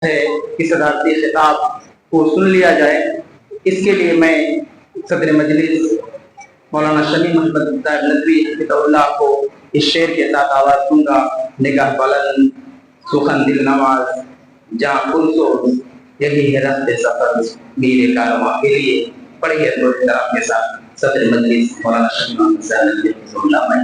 ہے کہ صدارتی خطاب کو سن لیا جائے۔ اس کے لیے میں صدر مجلس مولانا شمی محمد طاہر ندوی حفظہ اللہ کو اس شعر کے ساتھ آواز دوں گا۔ نگاہ بلند سخن دل نواز جہاں پرسوز یہی ہے راستے سفر میرے کارواں کے لیے۔ پڑھیے تو احترام کے ساتھ صدر مجلس مولانا شمی محمد طاہر ندوی حفظہ اللہ میں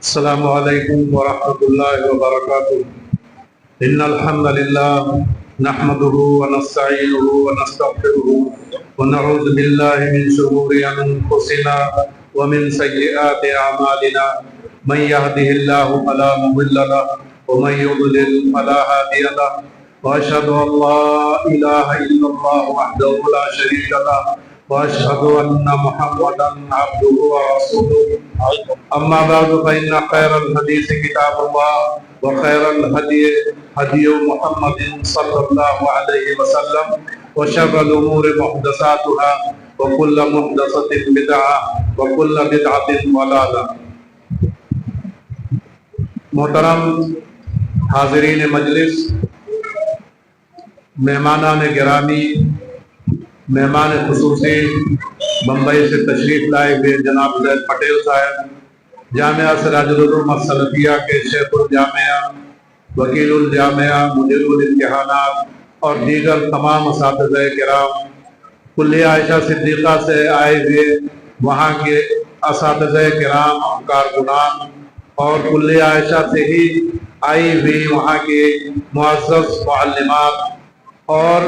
السلام علیکم ورحمۃ اللہ وبرکاتہ۔ ان الحمد للہ نحمده ونستعینه ونستغفره ونعوذ باللہ من شرور انفسنا ومن سیئات اعمالنا من يهده الله فلا مضل له ومن يضلل فلا هادي له واشهد ان لا اله الا الله وحده لا شريك له واشهد ان محمدا عبده ورسوله اما بعد فان خير الحديث كتاب الله وخير الهدي هدي محمد صلى الله عليه وسلم وشر الامور محدثاتها وكل محدثة بدعة وكل بدعة ضلالة۔ محترم حاضرین مجلس، مہمانان گرامی، مہمان خصوصی بمبئی سے تشریف لائے ہوئے جناب زید پٹیل صاحب، جامعہ سراج العلوم السلفیہ کے شیخ الجامعہ، وکیل الجامعہ، مدیر الامتحانات اور دیگر تمام اساتذہ کرام، کلیہ عائشہ صدیقہ سے آئے ہوئے وہاں کے اساتذہ کرام، کارکنان اور کلیہ عائشہ سے ہی آئی ہوئی وہاں کے معزز معلمات اور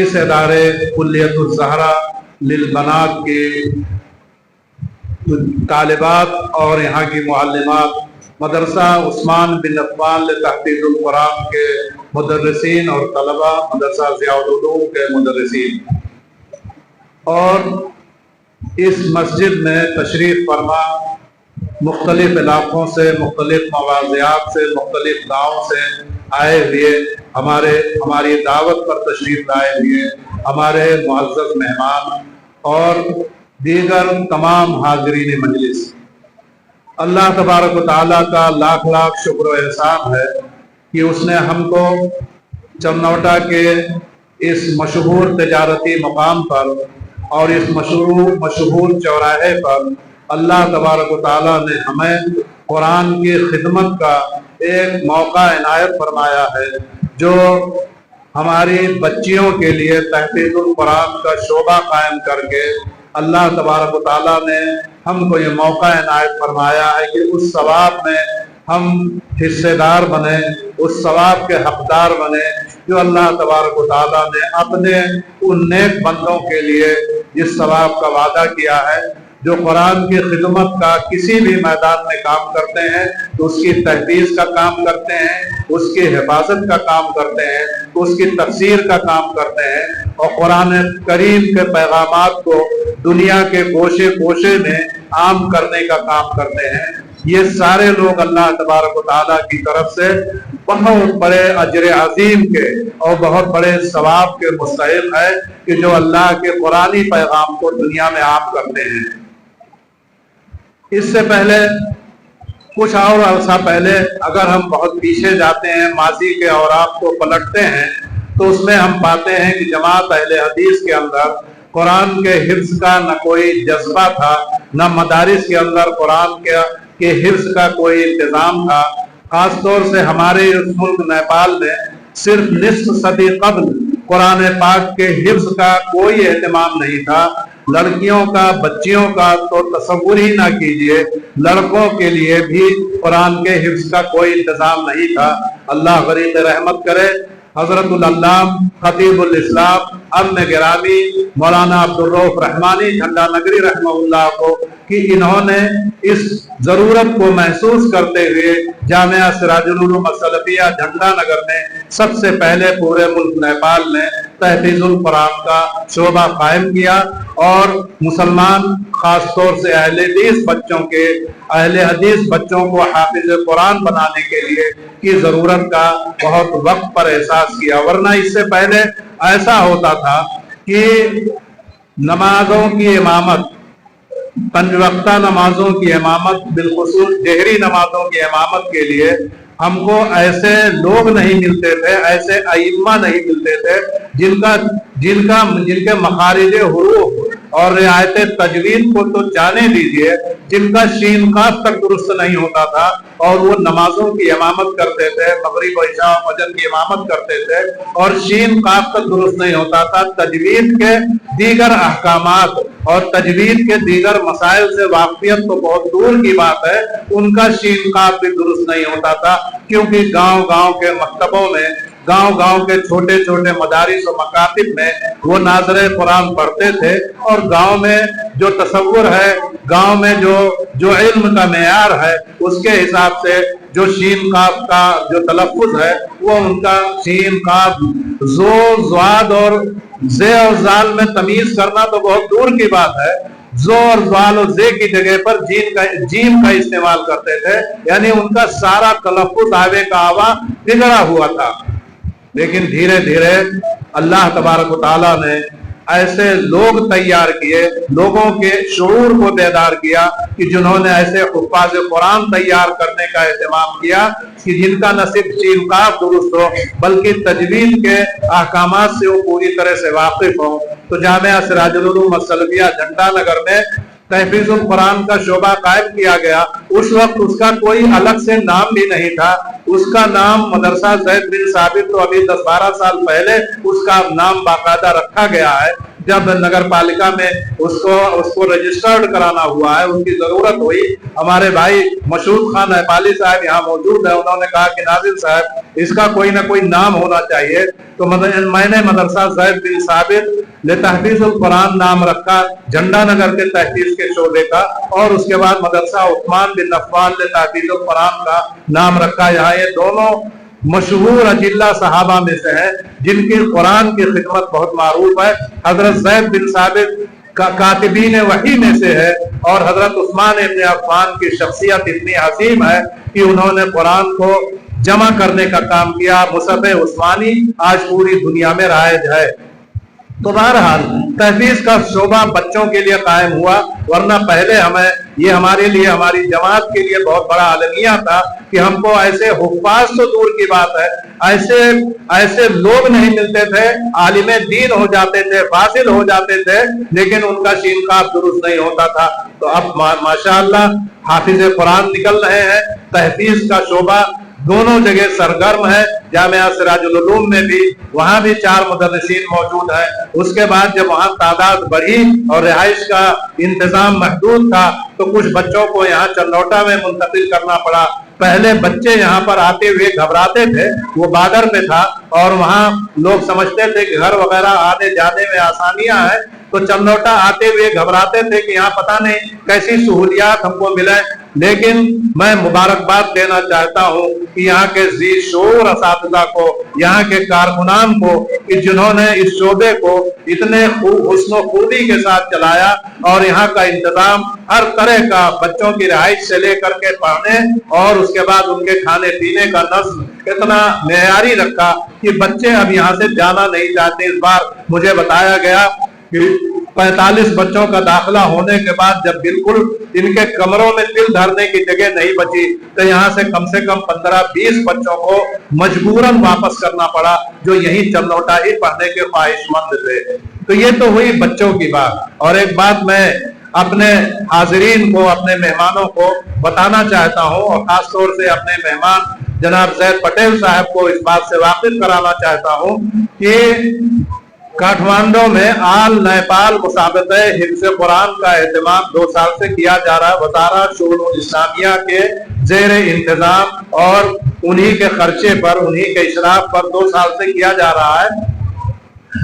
اس ادارے کلیۃ الزہرا للبنات کے طالبات اور یہاں کی معلمات، مدرسہ عثمان بن عفان لتحفیظ القرآن کے مدرسین اور طلبہ، مدرسہ ضیاء العلوم کے مدرسین، اور اس مسجد میں تشریف فرما مختلف علاقوں سے، مختلف مواضعات سے، مختلف گاؤں سے آئے ہوئے ہماری دعوت پر تشریف لائے ہوئے ہمارے معزز مہمان اور دیگر تمام حاضرین مجلس، اللہ تبارک و تعالیٰ کا لاکھ لاکھ شکر و احسان ہے کہ اس نے ہم کو چمنوٹا کے اس مشہور تجارتی مقام پر اور اس مشہور چوراہے پر اللہ تبارک و تعالیٰ نے ہمیں قرآن کی خدمت کا ایک موقع عنایت فرمایا ہے، جو ہماری بچیوں کے لیے تحفیظ القرآن کا شعبہ قائم کر کے اللہ تبارک و تعالیٰ نے ہم کو یہ موقع عنایت فرمایا ہے کہ اس ثواب میں ہم حصے دار بنے، اس ثواب کے حقدار بنے جو اللہ تبارک و تعالیٰ نے اپنے ان نیک بندوں کے لیے جس ثواب کا وعدہ کیا ہے، جو قرآن کی خدمت کا کسی بھی میدان میں کام کرتے ہیں، تو اس کی تحفیظ کا کام کرتے ہیں، اس کی حفاظت کا کام کرتے ہیں، اس کی تفسیر کا کام کرتے ہیں، اور قرآن کریم کے پیغامات کو دنیا کے گوشے گوشے میں عام کرنے کا کام کرتے ہیں۔ یہ سارے لوگ اللہ تبارک و تعالیٰ کی طرف سے بہت بڑے اجر عظیم کے اور بہت بڑے ثواب کے مستحق ہے کہ جو اللہ کے قرآنی پیغام کو دنیا میں عام کرتے ہیں۔ اس سے پہلے کچھ اور عرصہ پہلے اگر ہم بہت پیچھے جاتے ہیں، ماضی کے اوراق کو پلٹتے ہیں، تو اس میں ہم پاتے ہیں کہ جماعت اہل حدیث کے اندر قرآن کے حفظ کا نہ کوئی جذبہ تھا، نہ مدارس کے اندر قرآن کے حفظ کا کوئی انتظام تھا۔ خاص طور سے ہمارے اس ملک نیپال میں صرف نصف صدی قبل قرآن پاک کے حفظ کا کوئی اہتمام نہیں تھا۔ لڑکیوں کا، بچیوں کا تو تصور ہی نہ کیجئے، لڑکوں کے لیے بھی قرآن کے حفظ کا کوئی انتظام نہیں تھا۔ اللہ غریب رحمت کرے، حضرت العلام خطیب الاسلام ام گرامی مولانا عبدالرؤف رحمانی جھنڈا نگری رحمہ اللہ کو کہ انہوں نے اس ضرورت کو محسوس کرتے ہوئے جامعہ سراج العلوم السلفیہ جھنڈا نگر میں سب سے پہلے پورے ملک نیپال میں تحفیظ القرآن کا شعبہ قائم کیا اور مسلمان خاص طور سے اہل حدیث بچوں کو حافظ قرآن بنانے کے لیے کی ضرورت کا بہت وقت پر احساس کیا، ورنہ اس سے پہلے ایسا ہوتا تھا کہ نمازوں کی امامت، پنج وقتہ نمازوں کی امامت، بالخصوص جہری نمازوں کی امامت کے لیے ہم کو ایسے لوگ نہیں ملتے تھے، ایسے ائمہ نہیں ملتے تھے جن کے مخارج حروف اور رعایت تجوید کو تو جانے دیجئے، جن کا شین قاف تک درست نہیں ہوتا تھا اور وہ نمازوں کی امامت کرتے تھے، مغرب و عشاء و فجر کی امامت کرتے تھے اور شین قاف تک درست نہیں ہوتا تھا۔ تجوید کے دیگر احکامات اور تجوید کے دیگر مسائل سے واقفیت تو بہت دور کی بات ہے، ان کا شین قاف بھی درست نہیں ہوتا تھا، کیونکہ گاؤں گاؤں کے مکتبوں میں، گاؤں گاؤں کے چھوٹے چھوٹے مدارس و مکاتب میں وہ ناظر قرآن پڑھتے تھے، اور گاؤں میں جو تصور ہے، گاؤں میں جو علم کا معیار ہے، اس کے حساب سے جو شین قاف کا جو تلفظ ہے وہ ان کا شین قاف زو زواد اور زے اور زال میں تمیز کرنا تو بہت دور کی بات ہے، زو اور زوال اور زے کی جگہ پر جیم کا استعمال کرتے تھے، یعنی ان کا سارا تلفظ آوے کا آوا بگڑا ہوا تھا۔ لیکن دھیرے دھیرے اللہ تبارک و تعالیٰ نے ایسے لوگ تیار کیے، لوگوں کے شعور کو بیدار کیا کہ جنہوں نے ایسے حفاظ قرآن تیار کرنے کا اہتمام کیا کہ جن کا نہ صرف شین قاف درست ہو بلکہ تجوید کے احکامات سے وہ پوری طرح سے واقف ہوں۔ تو جامعہ سراج العلوم السلفیہ جھنڈا نگر میں تحفیظ القرآن کا شعبہ قائم کیا گیا۔ اس وقت اس کا کوئی الگ سے نام بھی نہیں تھا، اس کا نام مدرسہ زید بن ثابت، تو ابھی 10-12 سال پہلے اس کا نام باقاعدہ رکھا گیا ہے۔ جب نگر پالکا میں اس کو رجسٹرڈ کرانا ہوا ہے، ان کی ضرورت ہوئی، ہمارے بھائی مشہود خان نیپالی صاحب یہاں موجود ہیں، انہوں نے کہا کہ ناظر صاحب اس کا کوئی نہ کوئی نام ہونا چاہیے، تو میں نے مدرسہ زید بن ثابت لتحفیظ القرآن نام رکھا جھنڈا نگر کے تحفیظ کے شعبے کا، اور اس کے بعد مدرسہ عثمان بن عفان لتحفیظ القرآن کا نام رکھا۔ یہاں یہ دونوں مشہور اجلہ صحابہ میں سے ہیں جن کی قرآن کی خدمت بہت معروف ہے۔ حضرت زید بن ثابت کاتبین وحی میں سے ہے، اور حضرت عثمان بن عفان کی شخصیت اتنی عظیم ہے کہ انہوں نے قرآن کو جمع کرنے کا کام کیا۔ مصحف عثمانی آج پوری دنیا میں رائج ہے۔ تو بہرحال تحفیظ کا شعبہ بچوں کے لیے قائم ہوا، ورنہ پہلے یہ ہمارے لیے، ہماری جماعت کے لیے بہت بڑا المیہ تھا کہ ہم کو ایسے حفاظ تو دور کی بات ہے، ایسے لوگ نہیں ملتے تھے، عالم دین ہو جاتے تھے، فاضل ہو جاتے تھے، لیکن ان کا شین قاف درست نہیں ہوتا تھا۔ تو اب ماشاءاللہ حافظ قرآن نکل رہے ہیں، تحفیظ کا شعبہ دونوں جگہ سرگرم ہے۔ جامعہ سراج العلوم میں بھی، وہاں بھی 4 مدرسین موجود ہیں۔ اس کے بعد جب وہاں تعداد بڑھی اور رہائش کا انتظام محدود تھا تو کچھ بچوں کو یہاں چنوٹا میں منتقل کرنا پڑا۔ پہلے بچے یہاں پر آتے ہوئے گھبراتے تھے، وہ بارڈر پہ تھا اور وہاں لوگ سمجھتے تھے کہ گھر وغیرہ آنے جانے میں آسانیاں ہیں، تو چنوٹا آتے ہوئے گھبراتے تھے کہ یہاں پتہ نہیں کیسی سہولیات ہم کو ملیں۔ لیکن میں مبارکباد دینا چاہتا ہوں کہ یہاں کے ذی شعور اساتذہ کو، یہاں کے کارکنان کو، کہ جنہوں نے اس شعبے کو اتنے حسن و خوبی کے ساتھ چلایا اور یہاں کا انتظام ہر طرح کا، بچوں کی رہائش سے لے کر کے پڑھنے اور اس کے بعد ان کے کھانے پینے کا نظم اتنا معیاری رکھا کہ بچے اب یہاں سے جانا نہیں چاہتے۔ اس بار مجھے بتایا گیا کہ 45 بچوں کا داخلہ ہونے کے بعد جب بالکل ان کے کمروں میں دل دھرنے کی جگہ نہیں بچی تو یہاں سے کم 15-20 بچوں کو مجبوراً واپس کرنا پڑا، جو یہی چنوٹا ہی پڑھنے کے خواہش مند تھے۔ تو یہ تو ہوئی بچوں کی بات، اور ایک بات میں اپنے حاضرین کو، اپنے مہمانوں کو بتانا چاہتا ہوں، اور خاص طور سے اپنے مہمان جناب زید پٹیل صاحب کو اس بات سے واقف کرانا چاہتا ہوں کہ کاٹھمانڈو میں آل نیپال مسابقہ حفظ قرآن کا اہتمام 2 سال سے کیا جا رہا ہے۔ وزارت شؤون الاسلامیہ کے زیر انتظام اور उन्हीं के खर्चे पर, उन्हीं के इशराफ पर 2 साल से किया जा रहा है।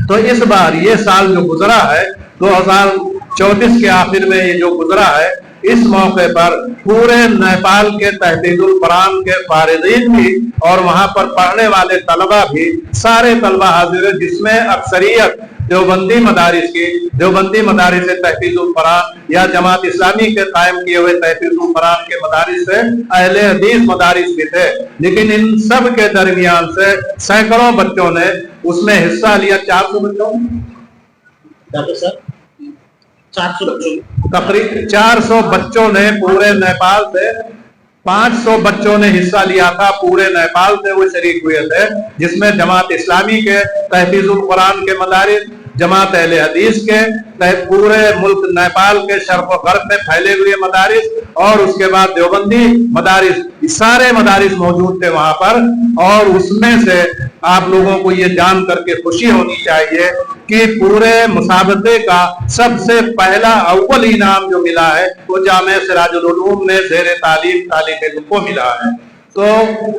तो इस बार ये साल जो गुजरा है 2034 के आखिर में ये जो गुजरा है, इस मौके पर पूरे नेपाल के तहफीजुल कुरान के फारिदीन भी और वहां पर पढ़ने वाले तलबा भी, सारे तलबा हाजिर है, जिसमें अक्सरियत देवबंदी मदारिस से तहफीजुल कुरान या जमात इस्लामी के कायम किए हुए तहफीजुल कुरान के मदारिस से अहले हदीस मदारिस भी थे। लेकिन इन सब के दरमियान से सैकड़ों बच्चों ने उसमें हिस्सा लिया। 400 बच्चों, सर 400 बच्चों, तकरीबन 400 बच्चों ने पूरे नेपाल से, 500 बच्चों ने हिस्सा लिया था, पूरे नेपाल से वो शरीक हुए थे, जिसमें जमात इस्लामी के तहफीजुल कुरान के मदारिस, जमात अहले हदीस के, पूरे मुल्क नेपाल के शर्क़ व गर्ब में फैले हुए मदारिस, और उसके बाद देवबंदी मदारिस, सारे मदारिस मौजूद थे वहां पर। और उसमें से आप लोगों को ये जान करके खुशी होनी चाहिए कि पूरे मुसाबके का सबसे पहला अव्वल इनाम जो मिला है वो जामे सिराजुल उलूम में ज़ेर तालीम तालिब इल्म को मिला है। तो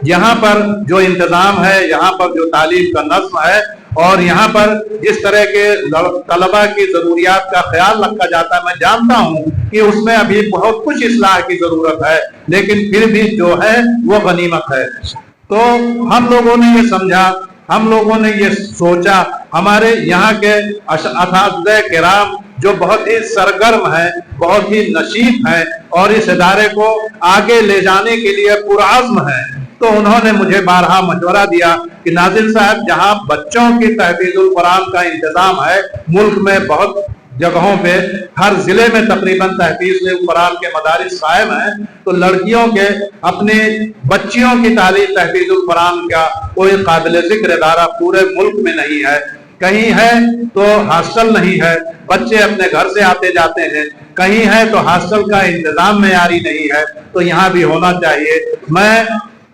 यहाँ पर जो इंतजाम है, यहाँ पर जो तालीम का नज़्म है, और यहाँ पर जिस तरह के तलबा की जरूरियात का ख्याल रखा जाता है, मैं जानता हूँ कि उसमें अभी बहुत कुछ इस्लाह की जरूरत है, लेकिन फिर भी जो है वो गनीमत है। तो हम लोगों ने ये समझा, हम लोगों ने ये सोचा, हमारे यहाँ के असातिज़े किराम जो बहुत ही सरगर्म है, बहुत ही नशीब है और इस इदारे को आगे ले जाने के लिए पुरअज़्म है, तो उन्होंने मुझे बारहा मशवरा दिया कि नाज़िर साहब, जहाँ बच्चों की तहफीजुल कुरान का इंतजाम है, मुल्क में बहुत जगहों पे, हर जिले में तकरीबन तहफीजुल कुरान के मदारिस कायम हैं, तो लड़कियों के अपने बच्चियों की तालीम तहफीजुल कुरान का कोई काबिल जिक्र इदारा पूरे मुल्क में नहीं है। कहीं है तो हॉस्टल नहीं है, बच्चे अपने घर से आते जाते हैं, कहीं है तो हॉस्टल का इंतजाम मेयारी नहीं है, तो यहाँ भी होना चाहिए। मैं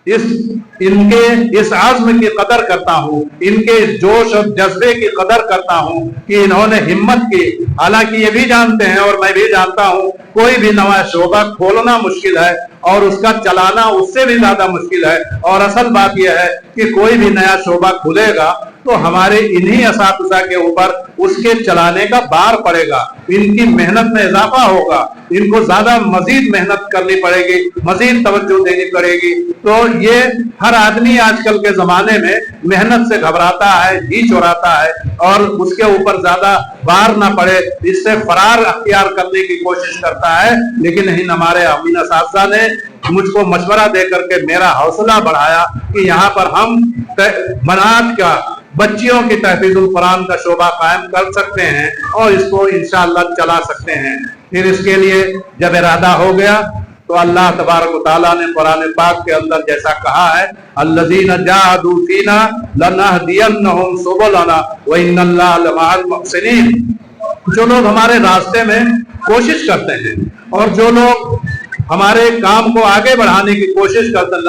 इनके इस आज़्म की कदर करता हूँ, इनके इस जोश और जज्बे की कदर करता हूँ कि इन्होंने हिम्मत की। हालांकि ये भी जानते हैं और मैं भी जानता हूँ, कोई भी नया शोबा खोलना मुश्किल है और उसका चलाना उससे भी ज्यादा मुश्किल है। और असल बात यह है कि कोई भी नया शोबा खुलेगा तो हमारे इन्हीं असातिज़ा के ऊपर उसके चलाने का बार पड़ेगा, इनकी मेहनत में इजाफा होगा, इनको ज्यादा मजीद मेहनत करनी पड़ेगी, मजीद तवज्जो देनी पड़ेगी। तो ये हर आदमी आजकल के जमाने में मेहनत से घबराता है, जी चुराता है और उसके ऊपर ज्यादा बार ना पड़े, इससे फरार अख्तियार करने की कोशिश करता है। लेकिन इन हमारे अमीन असातिज़ा ने मुझको मशवरा दे करके मेरा हौसला बढ़ाया कि यहाँ पर हम बनात का, बच्चियों की तहफीजुल कुरान का शोबा कायम कर सकते हैं और इसको इंशाअल्लाह चला सकते हैं। फिर इसके लिए जब इरादा हो गया तो अल्लाह तबारक व तआला ने कुरान पाक के अंदर जैसा कहा है, अल्लज़ीना जाहदू फीना लनहदियन्नहुम सुबुलना व इन्नल्लाहा लमअल मुहसिनीन। जो लोग हमारे रास्ते में कोशिश करते हैं और जो लोग हमारे काम को आगे बढ़ाने की कोशिश करते हैं,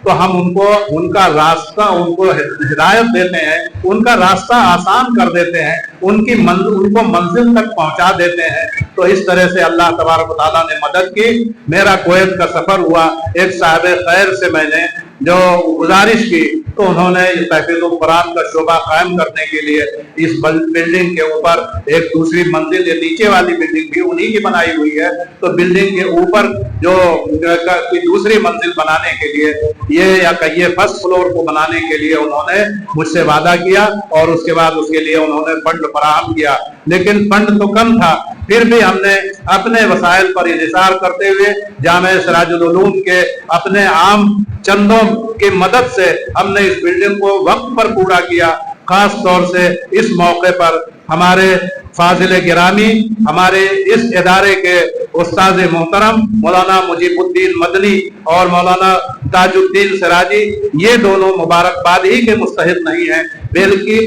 तो हम उनको उनका रास्ता, उनको हिदायत देते हैं, उनका रास्ता आसान कर देते हैं, उनको मंजिल तक पहुंचा देते हैं। तो इस तरह से अल्लाह तबारक व तआला ने मदद की। मेरा कुवैत का सफर हुआ, एक साहिब खैर से मैंने जो गुजारिश की तो उन्होंने तहफीजुल कुरान का शोबा कायम करने के लिए इस बिल्डिंग के ऊपर एक दूसरी मंजिल, या नीचे वाली बिल्डिंग भी उन्हीं की बनाई हुई है, तो बिल्डिंग के ऊपर जो कोई दूसरी मंजिल बनाने के लिए ये या कहिए फर्स्ट फ्लोर को बनाने के लिए उन्होंने मुझसे वादा किया और उसके बाद उसके लिए उन्होंने फंड फराहम किया। लेकिन फंड तो कम था, फिर भी हमने अपने वसाइल पर इंहिसार करते हुए जामे सिराजुल उलूम के अपने आम चंदों की मदद से हमने इस बिल्डिंग को वक्त पर पूरा किया। खास तौर से इस मौके पर हमारे फाजिल गिरामी, हमारे इस इदारे के उस्ताद मोहतरम मौलाना मुजीबुद्दीन मदनी और मौलाना ताजुद्दीन सिराजी, ये दोनों मुबारकबाद ही के मुस्तहिक नहीं हैं,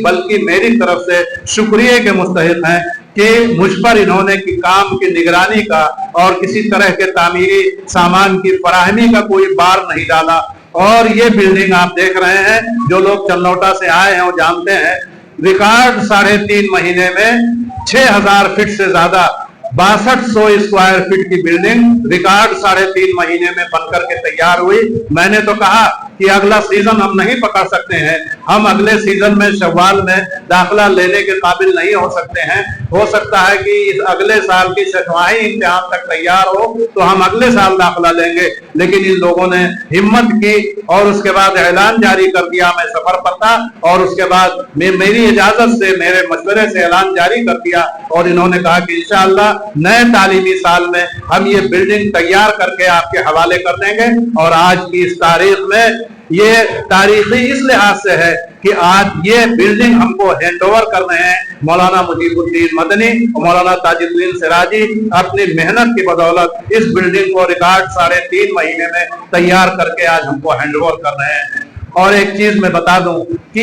बल्कि मेरी तरफ से शुक्रिया के मुस्तहिक हैं कि मुझ पर इन्होंने की काम की निगरानी का और किसी तरह के तामीरी सामान की फराहमी का कोई बार नहीं डाला। और ये बिल्डिंग आप देख रहे हैं, जो लोग चन्नौटा से आए हैं वो जानते हैं, रिकॉर्ड 3.5 महीने में 6000 फीट से ज्यादा 6200 स्क्वायर फीट की बिल्डिंग रिकॉर्ड 3.5 महीने में बनकर के तैयार हुई। मैंने तो कहा कि अगला सीजन हम नहीं पकड़ सकते हैं, हम अगले सीजन में शव्वाल में दाखिला लेने के काबिल नहीं हो सकते हैं, हो सकता है कि इस अगले साल की शफाई इम्तिहान तक तैयार हो तो हम अगले साल दाखिला लेंगे। लेकिन इन लोगों ने हिम्मत की और उसके बाद ऐलान जारी कर दिया। मैं सफर पर था और उसके बाद मेरी इजाजत से, मेरे मशवरे से ऐलान जारी कर दिया और इन्होंने कहा कि इंशाअल्लाह नए तालीमी साल में हम ये बिल्डिंग तैयार करके आपके हवाले कर देंगे। और आज की इस तारीख में ये तारीखी इस लिहाज से है कि आज ये बिल्डिंग हमको हैंड ओवर कर रहे हैं मौलाना मुजीबुद्दीन मदनी और मौलाना ताजुद्दीन सिराजी अपनी मेहनत की बदौलत इस बिल्डिंग को रिकॉर्ड 3.5 महीने में तैयार करके आज हमको हैंड ओवर कर रहे हैं। और एक चीज मैं बता दूं कि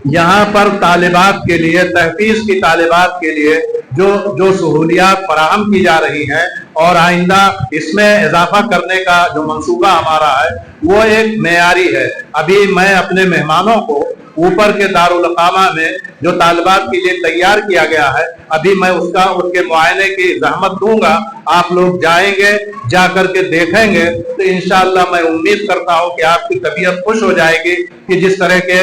यहाँ पर तालिबात के लिए, तहफीज की तालिबात के लिए जो सहूलियात फराहम की जा रही हैं और आइंदा इसमें इजाफा करने का जो मंसूबा हमारा है वो एक मेयारी है। अभी मैं अपने मेहमानों को ऊपर के दारुल इकामा में जो तालिबात के लिए तैयार किया गया है, अभी मैं उनके मुआयने की जहमत दूंगा। आप लोग जाएंगे, जा करके देखेंगे तो इंशाअल्लाह मैं उम्मीद करता हूं कि आपकी तबीयत खुश हो जाएगी कि जिस तरह के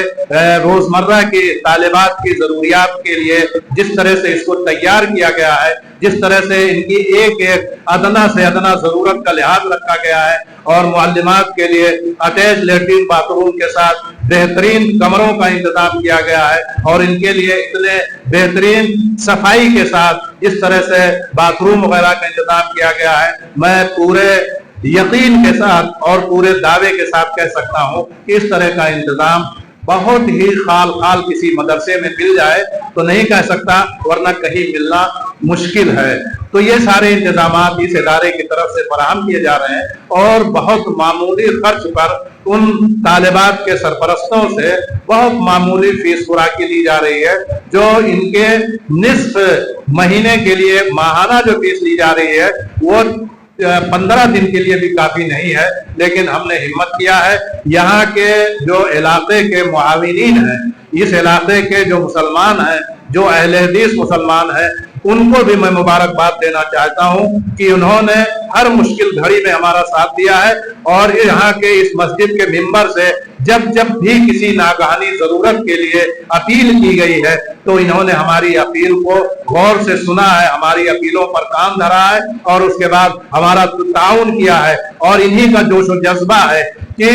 रोजमर्रा की तालिबात की जरूरियात के लिए जिस तरह से इसको तैयार किया गया है, जिस तरह से इनकी एक एक अदना से अदना जरूरत का लिहाज रखा गया है और मुअल्लिमात के लिए अटैच लेटरिन बाथरूम के साथ बेहतरीन कमरों का इंतजाम किया गया है और इनके लिए इतने बेहतरीन सफाई के साथ इस तरह से बाथरूम वगैरह का इंतजाम किया गया है। मैं पूरे यकीन के साथ और पूरे दावे के साथ कह सकता हूं कि इस तरह का इंतजाम बहुत ही खाल खाल किसी मदरसे में मिल जाए तो नहीं कह सकता, वरना कहीं मिलना मुश्किल है। तो ये सारे इंतजामात इस इदारे की तरफ से फराहम किए जा रहे हैं और बहुत मामूली खर्च पर उन तालिबात के सरपरस्तों से बहुत मामूली फीस खुराकी ली जा रही है, जो इनके निस्फ महीने के लिए माहाना जो फीस ली जा रही है वो 15 दिन के लिए भी काफी नहीं है। लेकिन हमने हिम्मत किया है, यहाँ के जो इलाके के मुआविनीन हैं, इस इलाके के जो मुसलमान हैं, जो अहले हदीस मुसलमान हैं, उनको भी मैं मुबारकबाद देना चाहता हूं कि उन्होंने हर मुश्किल घड़ी में हमारा साथ दिया है और यहाँ के इस मस्जिद के मिंबर से जब जब भी किसी नागहानी जरूरत के लिए अपील की गई है तो इन्होंने हमारी अपील को गौर से सुना है, हमारी अपीलों पर काम धरा है और उसके बाद हमारा ताउन किया है। और इन्हीं का जोश और जज्बा है कि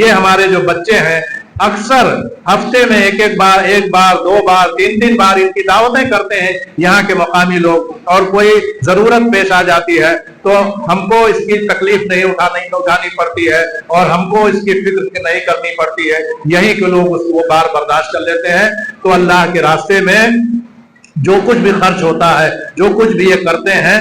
ये हमारे जो बच्चे हैं अक्सर हफ्ते में एक बार 2 बार 3 बार इनकी दावतें करते हैं यहाँ के मकामी लोग, और कोई जरूरत पेश आ जाती है तो हमको इसकी तकलीफ नहीं उठानी पड़ती है और हमको इसकी फिक्र नहीं करनी पड़ती है। यही के लोग उसको बार बर्दाश्त कर लेते हैं। तो अल्लाह के रास्ते में जो कुछ भी खर्च होता है, जो कुछ भी ये करते हैं,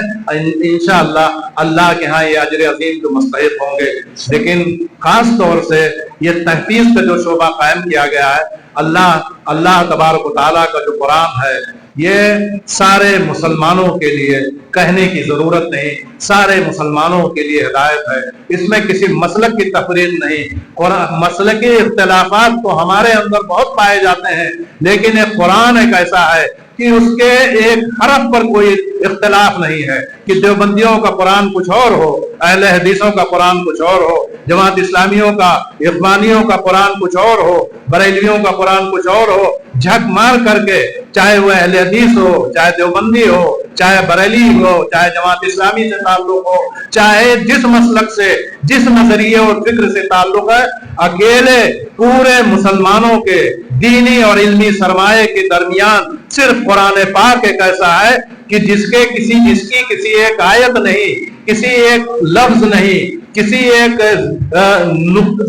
इंशाअल्लाह अल्लाह के यहाँ ये अजर अजीम के मुस्तहिक होंगे। लेकिन खास तौर से ये तहफीज का जो शोबा कायम किया गया है, अल्लाह तबारक व तआला का जो कुरान है, ये सारे मुसलमानों के लिए कहने की जरूरत नहीं, सारे मुसलमानों के लिए हिदायत है। इसमें किसी मसलक की तफरीक नहीं। और मसलकी इख्तिलाफात तो हमारे अंदर बहुत पाए जाते हैं, लेकिन एक कुरान एक ऐसा है कि उसके एक हरफ पर कोई इख्तिलाफ नहीं है कि देवबंदियों का कुरान कुछ और हो, अहले हदीसों का कुरान कुछ और हो, जमात इस्लामियों का, इख्वानियों का कुरान कुछ और हो, बरेलवियों का कुरान कुछ और हो। झक मार करके चाहे वह अहले हदीस हो, चाहे देवबंदी हो, चाहे बरेली हो, चाहे जमात इस्लामी से ताल्लुक हो, चाहे जिस मसलक से, जिस नजरिए और फिक्र से ताल्लुक है, अकेले पूरे मुसलमानों के दीनी और इल्मी सरमाए के दरमियान सिर्फ कुरान पाक एक ऐसा है कि जिसकी किसी एक आयत नहीं, किसी एक लफ्ज नहीं, किसी एक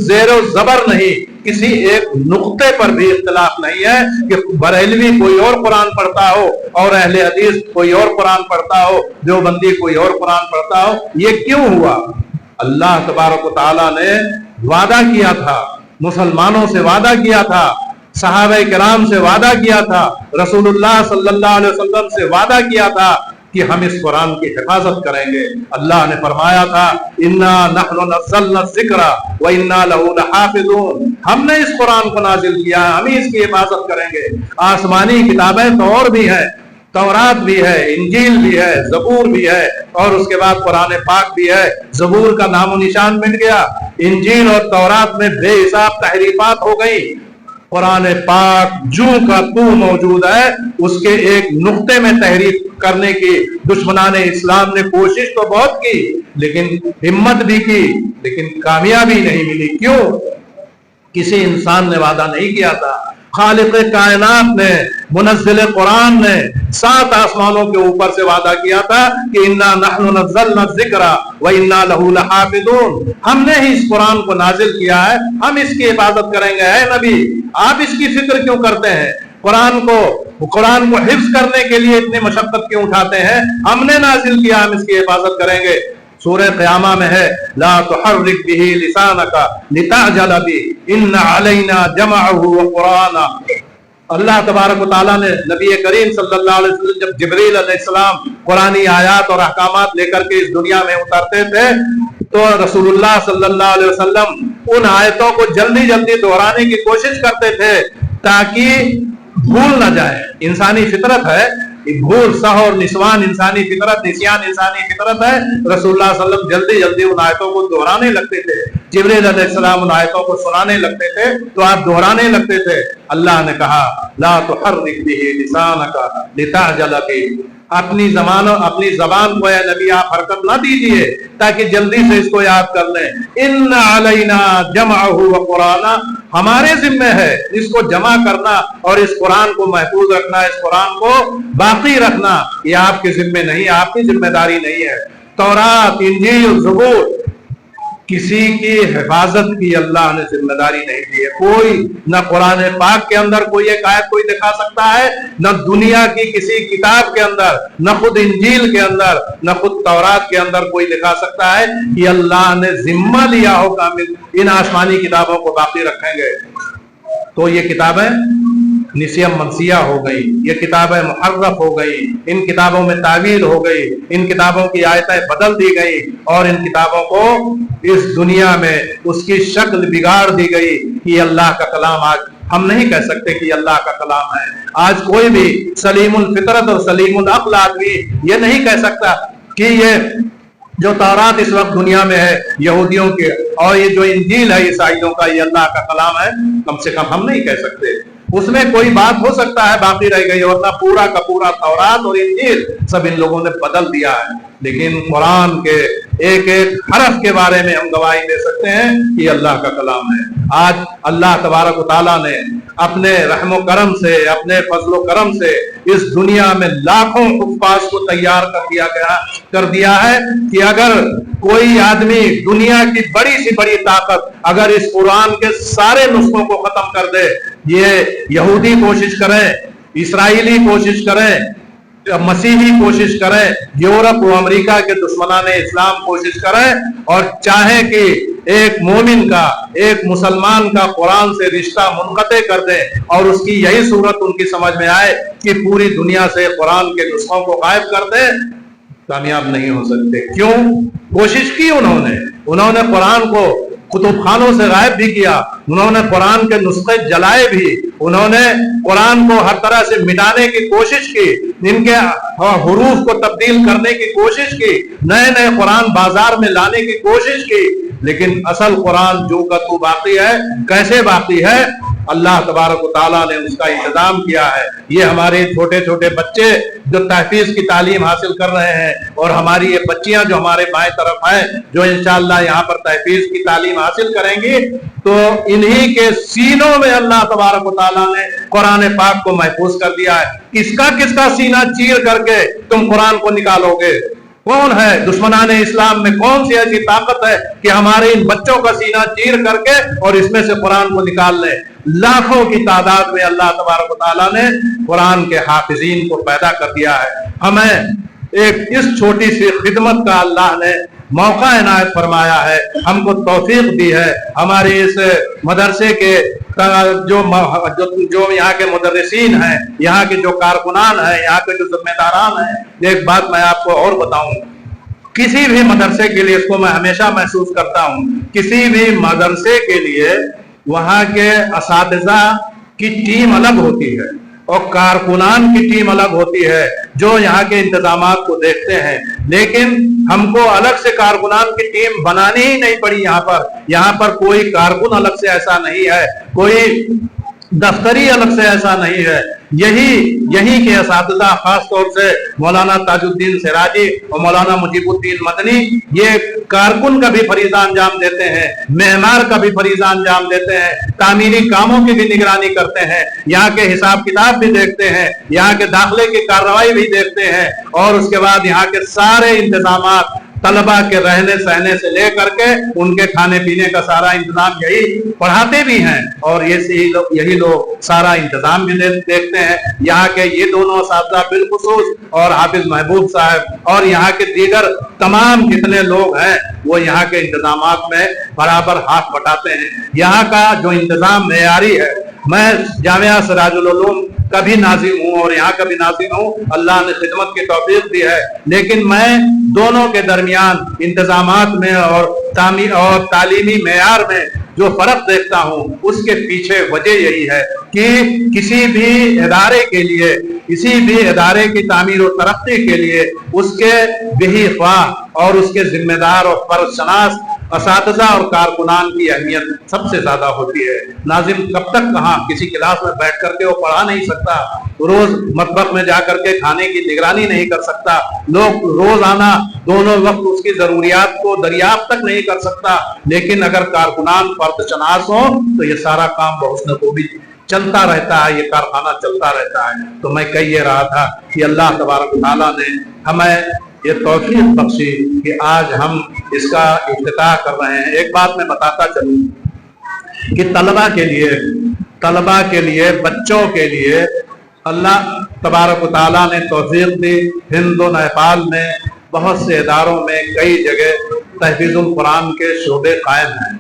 ज़ेरो ज़बर नहीं, किसी एक नुक्ते पर भी इख्तिलाफ नहीं है कि बरेलवी कोई और कुरान पढ़ता हो और अहले हदीस कोई और कुरान पढ़ता हो, देवबंदी कोई और कुरान पढ़ता हो। ये क्यों हुआ? अल्लाह तबारक व तआला ने वादा किया था, मुसलमानों से वादा किया था, सहाबा किराम से वादा किया था, रसूलुल्लाह सल्लल्लाहु अलैहि वसल्लम से वादा किया था कि हम इस कुरान की हिफाजत करेंगे। अल्लाह ने फरमाया था, इन्ना नहनु नज़्ज़लना ज़िक्रा व इन्ना लहू लहाफ़िज़ून, हमने इस कुरान को नाजिल किया, हम ही इसकी हिफाजत करेंगे। आसमानी किताबें तो और भी हैं, तौरात भी है, इंजील भी है, जबूर भी है, और उसके बाद कुरान पाक भी है। जबूर का नामो निशान मिट गया, इंजील और तौरात में बेहिसाब तहरीफात हो गई। कुरान पाक जू का तू मौजूद है, उसके एक नुक्ते में तहरीफ करने की दुश्मनाने इस्लाम ने कोशिश तो बहुत की, लेकिन हिम्मत भी की, लेकिन कामयाबी नहीं मिली। क्यों? किसी इंसान ने वादा नहीं किया था, खालिक कायनात ने, मुनज़्ज़िल कुरान ने 7 आसमानों के ऊपर से वादा किया था कि इन्ना नहनु नज़्ज़लना ज़िक्रा व इन्ना लहू लहाफ़िज़ून, हमने ही इस कुरान को नाजिल किया है, हम इसकी हिफाजत करेंगे। है नबी, आप इसकी फिक्र क्यों करते हैं? कुरान को हिफ्ज़ करने के लिए इतनी मशक्कत क्यों उठाते हैं? हमने नाजिल किया, हम इसकी हिफाजत करेंगे। सूरह क़यामा में है, ला तुहर्रिक बिही लिसानका लिताजल बिही इन्ना अलैना जमअहु व कुराना। अल्लाह तबारक व तआला ने नबी करीम सल्लल्लाहु अलैहि वसल्लम जब जिब्रील अलैहिस्सलाम कुरानी आयात और अहकामात लेकर के इस दुनिया में उतरते थे, तो रसूलुल्लाह सल्लल्लाहु अलैहि वसल्लम उन आयतों को जल्दी जल्दी दोहराने की कोशिश करते थे ताकि भूल न जाए। इंसानी फितरत है, भूल, सह और निस्वान इंसानी फितरत, निस्यान इंसानी फितरत है। रसूलुल्लाह सल्लल्लाहु अलैहि वसल्लम जल्दी जल्दी उन आयतों को दोहराने लगते थे। जिब्रील अलैहिस्सलाम उन आयतों को सुनाने लगते थे तो आप दोहराने लगते थे। अल्लाह ने कहा, ला तुहर्रिक बिही लिसानका लिताजल बिही, अपनी जबान को या नबी आप हरकत ना दीजिए ताकि जल्दी से इसको याद कर लें। इन्ना अलैना जमअहु व कुराना, हमारे जिम्मे है इसको जमा करना और इस कुरान को महफूज रखना, इस कुरान को बाकी रखना। ये आपके जिम्मे नहीं, आपकी जिम्मेदारी नहीं है। तौरात, इंजील, ज़बूर, किसी की हिफाजत की अल्लाह ने जिम्मेदारी नहीं दी है। कोई न कुरान पाक के अंदर कोई एक आयत कोई दिखा सकता है, न दुनिया की किसी किताब के अंदर, न खुद इंजील के अंदर, न खुद तौरात के अंदर कोई दिखा सकता है कि अल्लाह ने जिम्मा लिया हो कामिल इन आसमानी किताबों को बाकी रखेंगे। तो ये किताबें निसियम मनसिया हो गई, ये किताबें मुहर्रफ हो गई, इन किताबों में तावील हो गई, इन किताबों की आयतें बदल दी गई और इन किताबों को इस दुनिया में उसकी शक्ल बिगाड़ दी गई कि अल्लाह का कलाम आज हम नहीं कह सकते कि अल्लाह का कलाम है। आज कोई भी सलीमुल फितरत और सलीमुल अक्ल आदमी ये नहीं कह सकता कि ये जो तौरात इस वक्त दुनिया में है यहूदियों के और ये जो इंजील है ईसाइयों का, ये अल्लाह का कलाम है। कम से कम हम नहीं कह सकते। उसमें कोई बात हो सकता है बाकी रह गई, वरना पूरा का पूरा तौरात और इंजील सब इन लोगों ने बदल दिया है। लेकिन कुरान के एक एक हरफ के बारे में हम गवाही दे सकते हैं कि अल्लाह का कलाम है। आज अल्लाह तबारक व तआला ने अपने रहमो करम से, अपने फजलो करम से इस दुनिया में लाखों हुफ्फाज को तैयार कर दिया है कि अगर कोई आदमी दुनिया की बड़ी सी बड़ी ताकत अगर इस कुरान के सारे नुस्खों को खत्म कर दे, ये यहूदी कोशिश करें, इस्राएली कोशिश करें, मसीही कोशिश करें, यूरोप और अमेरिका के दुश्मनाने इस्लाम कोशिश करें और चाहे कि एक मोमिन का, एक मुसलमान का कुरान से रिश्ता मुनक़ते कर दें और उसकी यही सूरत उनकी समझ में आए कि पूरी दुनिया से कुरान के नुस्खों को गायब कर दें, कामयाब नहीं हो सकते। क्यों? कोशिश की उन्होंने कुरान को कुतुब खानों से गायब भी किया, उन्होंने कुरान के नुस्खे जलाए भी, उन्होंने कुरान को हर तरह से मिटाने की कोशिश की, इनके हुरूफ को तब्दील करने की कोशिश की, नए नए कुरान बाजार में लाने की कोशिश की, लेकिन असल कुरान जो का तू बाकी है। कैसे बाकी है? अल्लाह तबारक व तआला ने उसका इंतजाम किया है। ये हमारे छोटे छोटे बच्चे जो तहफीज की तालीम हासिल कर रहे हैं और हमारी ये बच्चियां जो हमारे बाएं तरफ हैं जो इंशाअल्लाह यहाँ पर तहफीज की तालीम हासिल करेंगी, तो इन्हीं के सीनों में अल्लाह तबारक व तआला ने कुरान पाक को महफूज कर दिया है। किसका सीना चीर करके तुम कुरान को निकालोगे? कौन है दुश्मनाने इस्लाम में? कौन सी ऐसी ताकत है कि हमारे इन बच्चों का सीना चीर करके और इसमें से कुरान को निकाल ले? लाखों की तादाद में अल्लाह तबारक व तआला ने कुरान के हाफिजीन को पैदा कर दिया है। हमें एक इस छोटी सी खिदमत का अल्लाह ने मौका इनायत फरमाया है, हमको तौफीक दी है। हमारे इस मदरसे के जो यहाँ के मुदर्रिसीन हैं, यहाँ के जो कारकुनान हैं, यहाँ के जो जिम्मेदारान हैं। एक बात मैं आपको और बताऊं, किसी भी मदरसे के लिए, इसको मैं हमेशा महसूस करता हूँ, किसी भी मदरसे के लिए वहाँ के असातिज़ा की टीम अलग होती है। اور کارکنان کی ٹیم الگ ہوتی ہے جو یہاں کے انتظامات کو دیکھتے ہیں، لیکن ہم کو الگ سے کارکنان کی ٹیم بنانی ہی نہیں پڑی۔ یہاں پر کوئی کارکن الگ سے ایسا نہیں ہے، کوئی دفتری الگ سے ایسا نہیں ہے۔ یہی کے اساتذہ، خاص طور سے مولانا تاج الدین سراجی اور مولانا مجیب الدین مدنی، یہ کارکن کا بھی فریضہ انجام دیتے ہیں، معمار کا بھی فریضہ انجام دیتے ہیں، تعمیری کاموں کی بھی نگرانی کرتے ہیں، یہاں کے حساب کتاب بھی دیکھتے ہیں، یہاں کے داخلے کی کارروائی بھی دیکھتے ہیں، اور اس کے بعد یہاں کے سارے انتظامات، طلبہ کے رہنے سہنے سے لے کر کے ان کے کھانے پینے کا سارا انتظام یہی پڑھاتے بھی ہیں، اور یہی لوگ سارا انتظام بھی دیکھتے ہیں۔ یہاں کے یہ دونوں اساتذہ بالخصوص اور حافظ محبوب صاحب اور یہاں کے دیگر تمام جتنے لوگ ہیں وہ یہاں کے انتظامات میں برابر ہاتھ بٹاتے ہیں۔ یہاں کا جو انتظام معیاری ہے، میں جامعہ سراج العلوم کا بھی ناظم ہوں اور یہاں کا بھی ناظم ہوں، اللہ نے خدمت کی توفیق دی ہے، لیکن میں دونوں کے درمیان انتظامات میں اور تعلیمی معیار میں جو فرق دیکھتا ہوں، اس کے پیچھے وجہ یہی ہے کہ کسی بھی ادارے کی تعمیر و ترقی کے لیے اس کے بہی خواہ اور اس کے ذمہ دار اور فرض شناس اساتذہ اور کارکنان کی اہمیت سب سے زیادہ ہوتی ہے۔ ناظم کب تک کہاں کسی کلاس میں بیٹھ کر کے وہ پڑھا نہیں سکتا، روز مطبخ میں جا کر کے کھانے کی نگرانی نہیں کر سکتا، لوگ روزانہ دونوں وقت اس کی ضروریات کو دریافت تک نہیں کر سکتا، لیکن اگر کارکنان فرد شناس ہوں تو یہ سارا کام بحسن خوبی چلتا رہتا ہے، یہ کارخانہ چلتا رہتا ہے۔ تو میں کہہ یہ رہا تھا کہ اللہ تبارک و تعالیٰ نے ہمیں یہ توفیق بخشی کہ آج ہم اس کا افتتاح کر رہے ہیں۔ ایک بات میں بتاتا چلوں کہ طلبہ کے لیے بچوں کے لیے اللہ تبارک و تعالیٰ نے توفیق دی۔ ہند و نیپال میں بہت سے اداروں میں کئی جگہ تحفیظ القرآن کے شعبے قائم ہیں،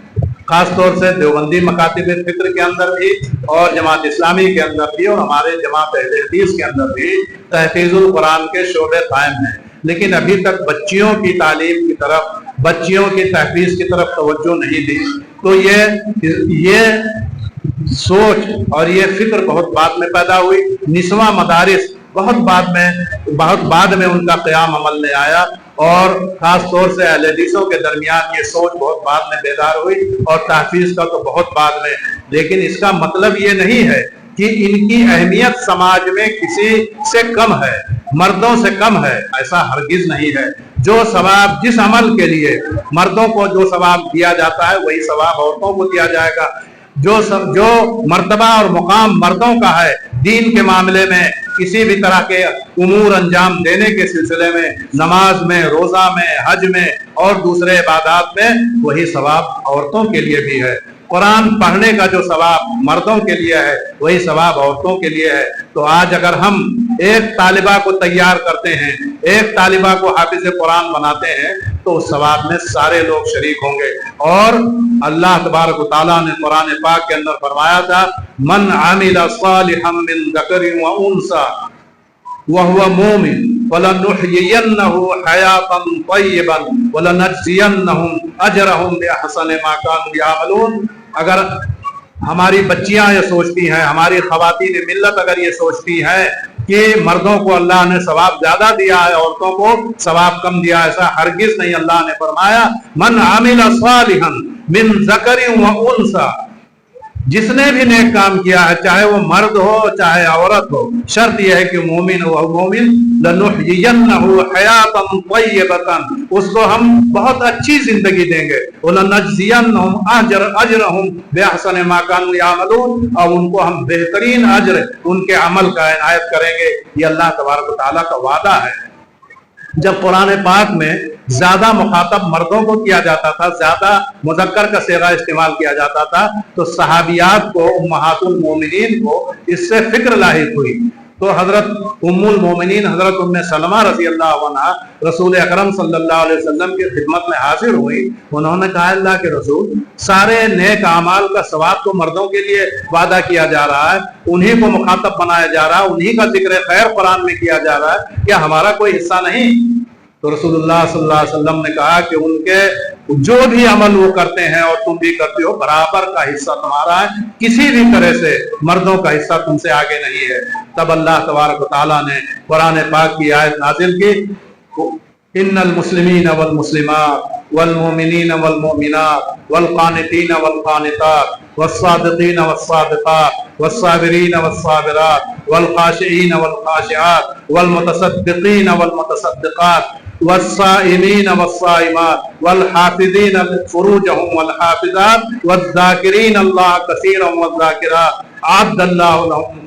خاص طور سے دیوبندی مکاتب فکر کے اندر بھی اور جماعت اسلامی کے اندر بھی اور ہمارے جماعت اہل حدیث کے اندر بھی تحفیظ القرآن کے شعبے قائم ہیں، لیکن ابھی تک بچیوں کی تعلیم کی طرف، بچیوں کی تحفیظ کی طرف توجہ نہیں دی۔ تو یہ سوچ اور یہ فکر بہت بعد میں پیدا ہوئی۔ نسواں مدارس بہت بعد میں ان کا قیام عمل میں آیا، اور خاص طور سے اہل حدیثوں کے درمیان یہ سوچ بہت بعد میں بیدار ہوئی، اور تحفیظ کا تو بہت بعد میں۔ لیکن اس کا مطلب یہ نہیں ہے کہ ان کی اہمیت سماج میں کسی سے کم ہے، مردوں سے کم ہے، ایسا ہرگز نہیں ہے۔ جو ثواب جس عمل کے لیے مردوں کو جو ثواب دیا جاتا ہے وہی ثواب عورتوں کو دیا جائے گا۔ جو مرتبہ اور مقام مردوں کا ہے دین کے معاملے میں، کسی بھی طرح کے امور انجام دینے کے سلسلے میں، نماز میں، روزہ میں، حج میں اور دوسرے عبادات میں، وہی ثواب عورتوں کے لیے بھی ہے۔ قرآن پڑھنے کا جو ثواب مردوں کے لیے ہے وہی ثواب عورتوں کے لیے ہے۔ تو آج اگر ہم ایک طالبہ کو تیار کرتے ہیں، ایک طالبہ کو حافظ قرآن بناتے ہیں، تو اس ثواب میں سارے لوگ شریک ہوں گے۔ اور اللہ تبارک و تعالیٰ نے قرآن پاک کے اندر فرمایا تھا، من عمل صالحا من ذکر و انثى وهو مؤمن فلنحيينه حياة طيبة ولنجزينهم اجرهم باحسن ما كانوا يعملون۔ اگر ہماری بچیاں یہ سوچتی ہیں، ہماری خواتین ملت اگر یہ سوچتی ہیں کہ مردوں کو اللہ نے ثواب زیادہ دیا ہے، عورتوں کو ثواب کم دیا، ایسا ہرگز نہیں۔ اللہ نے فرمایا من عمل صالحا من ذکر و انثى، جس نے بھی نیک کام کیا ہے، چاہے وہ مرد ہو چاہے عورت ہو، شرط یہ ہے کہ مومن ہو، مومن لنحیینہ حیاتا طیبتا، اس کو ہم بہت اچھی زندگی دیں گے، ولنجزینہم اجرہم باحسن ما کانوا یعملون، اور ان کو ہم بہترین اجر ان کے عمل کا عنایت کریں گے۔ یہ اللہ تبارک و تعالیٰ کا وعدہ ہے۔ جب قرآن پاک میں زیادہ مخاطب مردوں کو کیا جاتا تھا، زیادہ مذکر کا صیغہ استعمال کیا جاتا تھا، تو صحابیات کو، امہات المومنین کو اس سے فکر لاحق ہوئی۔ تو حضرت ام المومنین حضرت ام سلمہ رضی اللہ عنہ رسول اکرم صلی اللہ علیہ وسلم کی خدمت میں حاضر ہوئی۔ انہوں نے کہا، اللہ کے رسول، سارے نیک اعمال کا ثواب تو مردوں کے لیے وعدہ کیا جا رہا ہے، انہی کو مخاطب بنایا جا رہا ہے، انہی کا ذکر خیر قرآن میں کیا جا رہا ہے، کیا ہمارا کوئی حصہ نہیں؟ تو رسول اللہ صلی اللہ علیہ وسلم نے کہا کہ ان کے जो भी अमल वो करते हैं और तुम भी करते हो, बराबर का हिस्सा तुम्हारा है, किसी भी तरह से मर्दों का हिस्सा तुमसे आगे नहीं है। तब अल्लाह तबारक व तआला ने कुरान पाक की आयत नाजिल की, इन्नल मुस्लिमीन वल मुस्लिमात वल मोमिनीन वल मोमिनात वल कानितीन वल कानितात वस्सादिकीन वस्सादिकात वस्साबिरीन वस्साबिरात वल खाशिईन वल खाशिआत वल मुतसद्दिकीन वल मुतसद्दिकात वस्साइमीन वस्साइमात वल हाफिजीन फुरूजहुम वल हाफिजात वज़्ज़ाकिरीन अल्लाह कसीरन वज़्ज़ाकिरात अअद्दल्लाहु लहुम।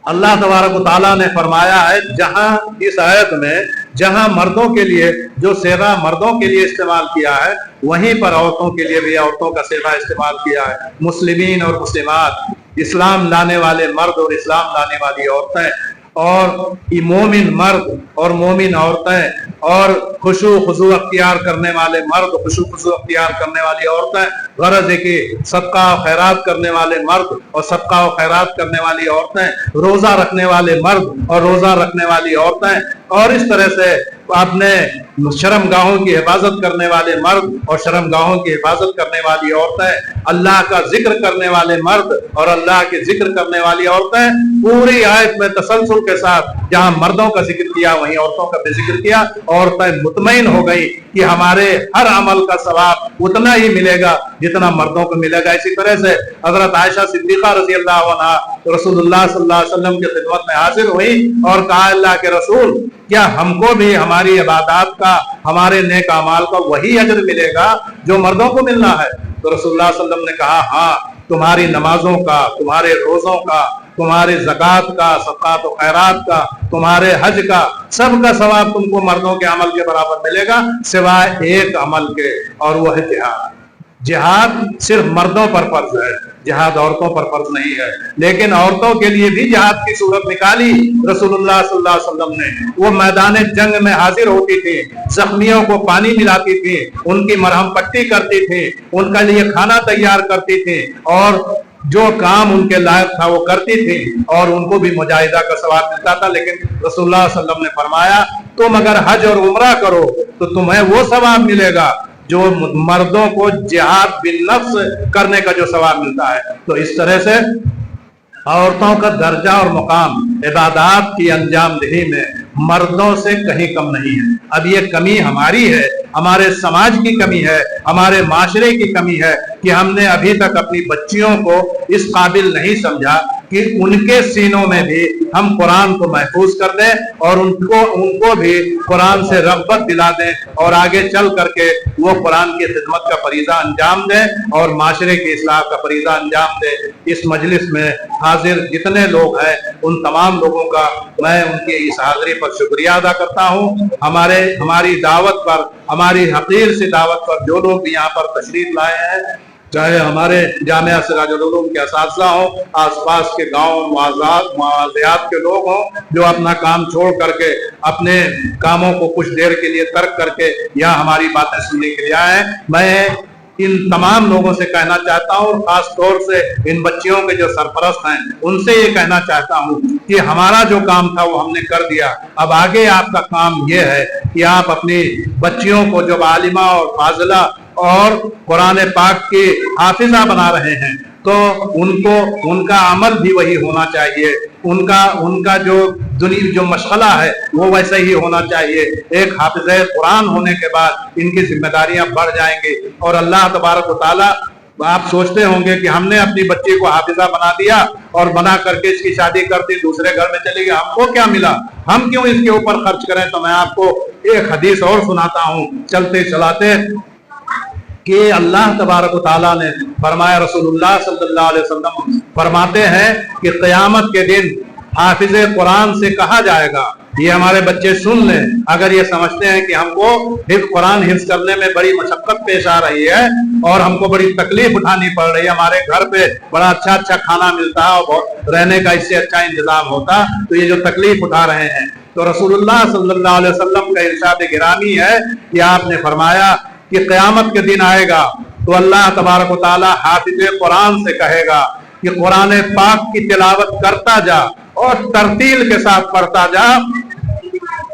अल्लाह तबारक व तआला ने फरमाया है, जहां इस आयत में जहां मर्दों के लिए जो सेवा मर्दों के लिए इस्तेमाल किया है, वहीं पर औरतों के लिए भी औरतों का सेवा इस्तेमाल किया है। मुस्लिमीन और मुस्लिमात, इस्लाम लाने वाले मर्द और इस्लाम लाने वाली औरतें, और मोमिन मर्द और मोमिन औरतें, और खुशू खुजू अख्तियार करने वाले मर्द, खुशू खुजू अख्तियार करने वाली औरतें, गरज है कि सदका और खैरात करने वाले मर्द और सदका और खैरात करने वाली औरतें, रोजा रखने वाले मर्द और रोजा रखने वाली औरतें, और इस तरह से अपने शर्मगाहों की हिफाजत करने वाले मर्द और शर्मगाहों की हिफाजत करने वाली औरतें, अल्लाह का जिक्र करने वाले मर्द और अल्लाह के जिक्र करने वाली औरतें। पूरी आयत में तसलसल के साथ जहां मर्दों का जिक्र किया वहीं औरतों का भी जिक्र किया। औरतें मुतमईन हो गई कि हमारे हर अमल का सवाब उतना ही मिलेगा जितना मर्दों को मिलेगा। इसी तरह से हजरत आयशा सिद्दीका रज़ी अल्लाह अन्हा रसूलुल्लाह सल्लल्लाहु अलैहि वसल्लम की खिदमत में हाजिर हुई और कहा, अल्लाह के रसूल, क्या हमको भी हमारी इबादत का, हमारे नेक अमाल का वही अजर मिलेगा जो मर्दों को मिलना है? तो रसूलुल्लाह सल्लल्लाहु अलैहि वसल्लम ने कहा, हाँ, तुम्हारी नमाजों का, तुम्हारे रोजों का, तुम्हारे ज़कात का, सदक़ात और खैरात का, तुम्हारे हज का, सबका सवाब तुमको मर्दों के अमल के बराबर मिलेगा, सिवाय एक अमल के, और वो है जिहाद। जिहाद सिर्फ मर्दों पर फर्ज है, जिहाद औरतों पर फर्ज नहीं है। लेकिन औरतों के लिए भी जिहाद की सूरत निकाली रसूलुल्लाह सल्लल्लाहु अलैहि वसल्लम ने। वो मैदान जंग में हाजिर होती थी, जख्मियों को पानी पिलाती थी, उनकी मरहम पट्टी करती थी, उनका लिए खाना तैयार करती थी, और जो काम उनके लायक था वो करती थी, और उनको भी मुजाहिदा का सवाब मिलता था। लेकिन रसूलुल्लाह सल्लल्लाहु अलैहि वसल्लम ने फरमाया, तुम अगर हज और उम्रा करो तो तुम्हें वो सवाब मिलेगा जो मर्दों को जिहाद बिन नफ्स करने का जो सवाब मिलता है। तो इस तरह से औरतों का दर्जा और मुकाम इबादत की अंजाम दही में मर्दों से कहीं कम नहीं है। अब ये कमी हमारी है, हमारे समाज की कमी है, हमारे माशरे की कमी है कि हमने अभी तक अपनी बच्चियों को इस काबिल नहीं समझा कि उनके सीनों में भी हम कुरान को महफूज कर दें और उनको भी कुरान से रग़बत दिला दें और आगे चल करके वो कुरान की खिदमत का फरीज़ा अंजाम दें और माशरे की इस्लाह का फरीज़ा अंजाम दें। इस मजलिस में हाजिर जितने लोग हैं उन तमाम लोगों का मैं उनकी इस हाज़िरी पर शुक्रिया अदा करता हूँ। हमारी दावत पर, हमारी हक़ीर सी दावत पर जो लोग भी यहाँ पर तशरीफ लाए हैं, चाहे हमारे जामिया सिराजुल उलूम के असातिज़ा हों, आसपास के गांव मुआज़ियात के लोग हों, जो अपना काम छोड़ करके अपने कामों को कुछ देर के लिए तर्क करके यहाँ हमारी बातें सुनने के लिए आए हैं, मैं इन तमाम लोगों से कहना चाहता हूँ, खास तौर से इन बच्चियों के जो सरपरस्त हैं उनसे ये कहना चाहता हूँ कि हमारा जो काम था वो हमने कर दिया। अब आगे आपका काम ये है कि आप अपनी बच्चियों को जो आलिमा और फाजिला और कुरान पाक की हाफिजा बना रहे हैं, तो उनका अमल भी वही होना चाहिए, उनका जो मशगला है वो वैसे ही होना चाहिए। एक हाफिज़े कुरान होने के बाद इनकी जिम्मेदारियां बढ़ जाएंगी और अल्लाह तबारक व तआला, आप सोचते होंगे कि हमने अपनी बच्ची को हाफिजा बना दिया और बना करके इसकी शादी कर दी, दूसरे घर में चली गई, हमको क्या मिला, हम क्यों इसके ऊपर खर्च करें। तो मैं आपको एक हदीस और सुनाता हूँ चलते चलाते कि अल्लाह तबारक व तआला ने फरमाया, रसूलुल्लाह सल्लल्लाहु अलैहि वसल्लम फरमाते हैं कि क़यामत के दिन हाफिज़े कुरान से कहा जाएगा, ये हमारे बच्चे सुन लें, अगर ये समझते हैं कि हमको कुरान हिफ्ज़ करने में बड़ी मशक्क़त पेश आ रही है और हमको बड़ी तकलीफ उठानी पड़ रही है, हमारे घर पे बड़ा अच्छा खाना मिलता है और रहने का इससे अच्छा इंतजाम होता, तो ये जो तकलीफ उठा रहे हैं, तो रसूलुल्लाह सल्लल्लाहु अलैहि वसल्लम का इरशाद गिरामी है कि आपने फरमाया कि क़यामत के दिन आएगा तो अल्लाह तबारक व तआला हाफिज़े कुरान से कहेगा कि कुरान पाक की तिलावत करता जा और तरतील के साथ पढ़ता जा,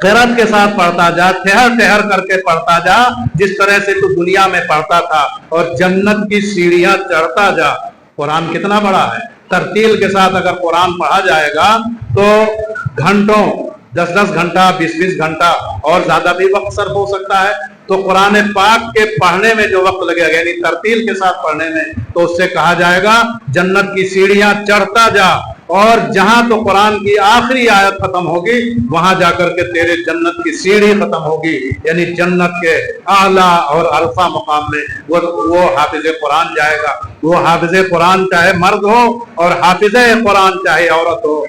قرات کے ساتھ پڑھتا جا, ٹھہر ٹھہر کر کے پڑھتا جا, جس طرح سے تو دنیا میں پڑھتا تھا, اور جنت کی سیڑھیاں چڑھتا جا. قرآن کتنا بڑا ہے. ترتیل کے ساتھ اگر قرآن پڑھا جائے گا تو گھنٹوں, 10 گھنٹہ, 20 گھنٹہ اور زیادہ بھی وقت صرف ہو سکتا ہے. تو قرآن پاک کے پڑھنے میں جو وقت لگے گا, یعنی ترتیل کے ساتھ پڑھنے میں, تو اس سے کہا جائے گا جنت کی سیڑھیاں چڑھتا جا, اور جہاں تو قرآن کی آخری آیت ختم ہوگی وہاں جا کر کے تیرے جنت کی سیڑھی ختم ہوگی. یعنی جنت کے اعلیٰ اور عرفہ مقام میں وہ حافظ قرآن جائے گا. وہ حافظ قرآن چاہے مرد ہو اور حافظ قرآن چاہے عورت ہو,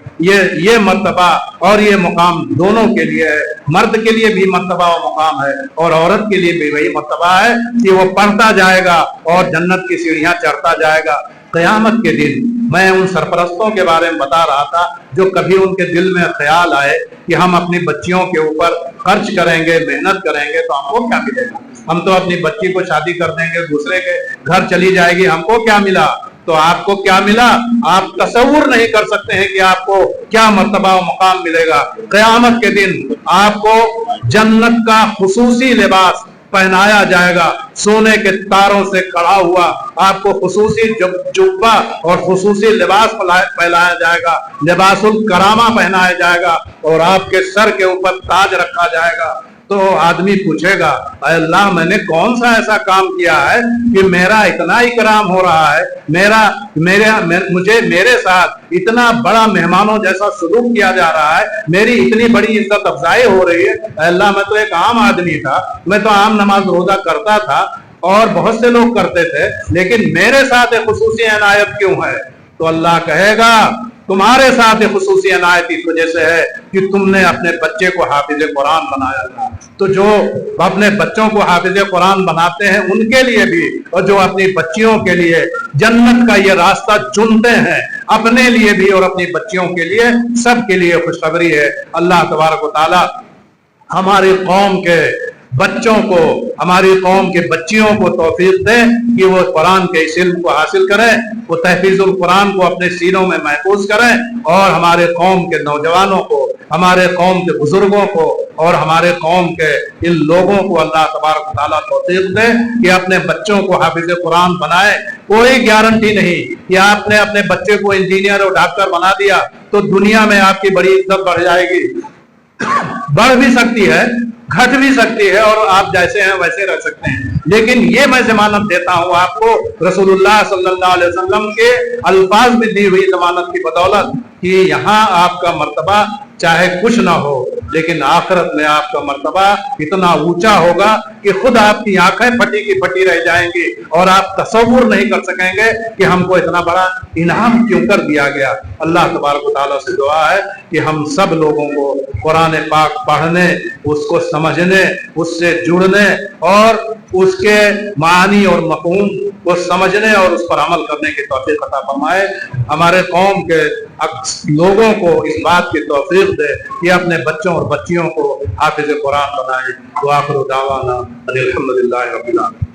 یہ مرتبہ اور یہ مقام دونوں کے لیے ہے. مرد کے لیے بھی مرتبہ و مقام ہے, اور عورت کے لیے بھی وہی مرتبہ ہے کہ وہ پڑھتا جائے گا اور جنت کی سیڑھیاں چڑھتا جائے گا. قیامت کے دن میں ان سرپرستوں کے بارے میں بتا رہا تھا جو کبھی ان کے دل میں خیال آئے کہ ہم اپنی بچیوں کے اوپر خرچ کریں گے, محنت کریں گے, تو ہم کو کیا ملے گا. ہم تو اپنی بچی کو شادی کر دیں گے, دوسرے کے گھر چلی جائے گی, ہم کو کیا ملا. تو آپ کو کیا ملا آپ تصور نہیں کر سکتے ہیں کہ آپ کو کیا مرتبہ و مقام ملے گا. قیامت کے دن آپ کو جنت کا خصوصی لباس پہنایا جائے گا, سونے کے تاروں سے کڑا ہوا آپ کو خصوصی جبہ اور خصوصی لباس پہنایا جائے گا, لباس الکرامہ پہنایا جائے گا, اور آپ کے سر کے اوپر تاج رکھا جائے گا. تو آدمی پوچھے گا اے اللہ میں نے کون سا ایسا کام کیا ہے کہ میرا اتنا اکرام ہو رہا ہے, مجھے میرے ساتھ اتنا بڑا مہمانوں جیسا سلوک کیا جا رہا ہے, میری اتنی بڑی عزت افزائی ہو رہی ہے. اے اللہ میں تو ایک عام آدمی تھا, میں تو عام نماز روزہ کرتا تھا اور بہت سے لوگ کرتے تھے, لیکن میرے ساتھ ایک خصوصی عنایت کیوں ہے. تو اللہ کہے گا تمہارے ساتھ ایک خصوصی عنایت اس وجہ سے ہے کہ تم نے اپنے بچے کو حافظ قرآن بنایا تھا. تو جو اپنے بچوں کو حافظ قرآن بناتے ہیں ان کے لیے بھی, اور جو اپنی بچیوں کے لیے جنت کا یہ راستہ چنتے ہیں, اپنے لیے بھی اور اپنی بچیوں کے لیے, سب کے لیے خوشخبری ہے. اللہ تبارک و تعالی ہماری قوم کے بچوں کو, ہماری قوم کے بچیوں کو توفیق دے کہ وہ قرآن کے اس علم کو حاصل کریں, وہ تحفیظ القرآن کو اپنے سینوں میں محفوظ کریں, اور ہمارے قوم کے نوجوانوں کو, ہمارے قوم کے بزرگوں کو اور ہمارے قوم کے ان لوگوں کو اللہ تبارک و تعالیٰ توفیق دے کہ اپنے بچوں کو حافظ قرآن بنائے. کوئی گارنٹی نہیں کہ آپ نے اپنے بچے کو انجینئر اور ڈاکٹر بنا دیا تو دنیا میں آپ کی بڑی عزت بڑھ جائے گی. بڑھ بھی سکتی ہے, گھٹ بھی سکتی ہے, اور آپ جیسے ہیں ویسے رہ سکتے ہیں, لیکن یہ میں ضمانت دیتا ہوں آپ کو رسول اللہ صلی اللہ علیہ وسلم کے الفاظ میں دی ہوئی ضمانت کی بدولت کہ یہاں آپ کا مرتبہ چاہے کچھ نہ ہو, لیکن آخرت میں آپ کا مرتبہ اتنا اونچا ہوگا کہ خود آپ کی آنکھیں پھٹی کی پھٹی رہ جائیں گی, اور آپ تصور نہیں کر سکیں گے کہ ہم کو اتنا بڑا انعام کیوں کر دیا گیا. اللہ تبارک و تعالیٰ سے دعا ہے کہ ہم سب لوگوں کو قرآن پاک پڑھنے, اس کو سمجھنے, اس سے جڑنے اور اس کے معانی اور مفہوم کو سمجھنے اور اس پر عمل کرنے کی توفیق عطا فرمائے. ہمارے قوم کے لوگوں کو اس بات کی توفیق دے کہ اپنے بچوں اور بچیوں کو حافظ قرآن بنائے. وآخر دعوانا الحمدللہ رب العالمین.